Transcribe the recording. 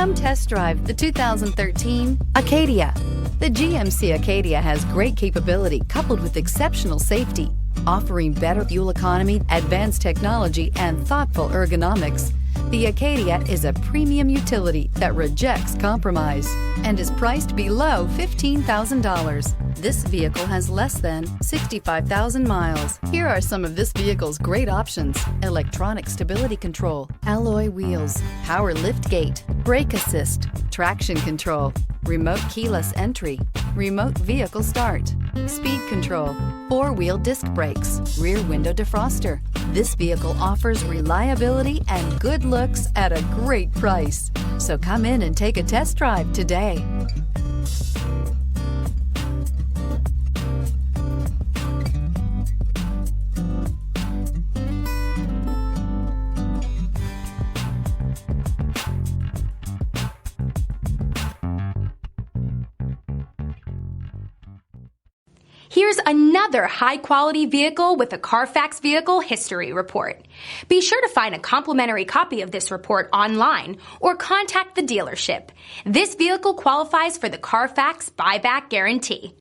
Come test drive the 2013 Acadia. The GMC Acadia has great capability coupled with exceptional safety, offering better fuel economy, advanced technology, and thoughtful ergonomics. The Acadia is a premium utility that rejects compromise and is priced below $15,000. This vehicle has less than 65,000 miles. Here are some of this vehicle's great options: electronic stability control, alloy wheels, power lift gate, brake assist, traction control, remote keyless entry, remote vehicle start, speed control, four-wheel disc brakes, rear window defroster. This vehicle offers reliability and good looks at a great price. So come in and take a test drive today. Here's another high-quality vehicle with a Carfax Vehicle History Report. Be sure to find a complimentary copy of this report online or contact the dealership. This vehicle qualifies for the Carfax Buyback Guarantee.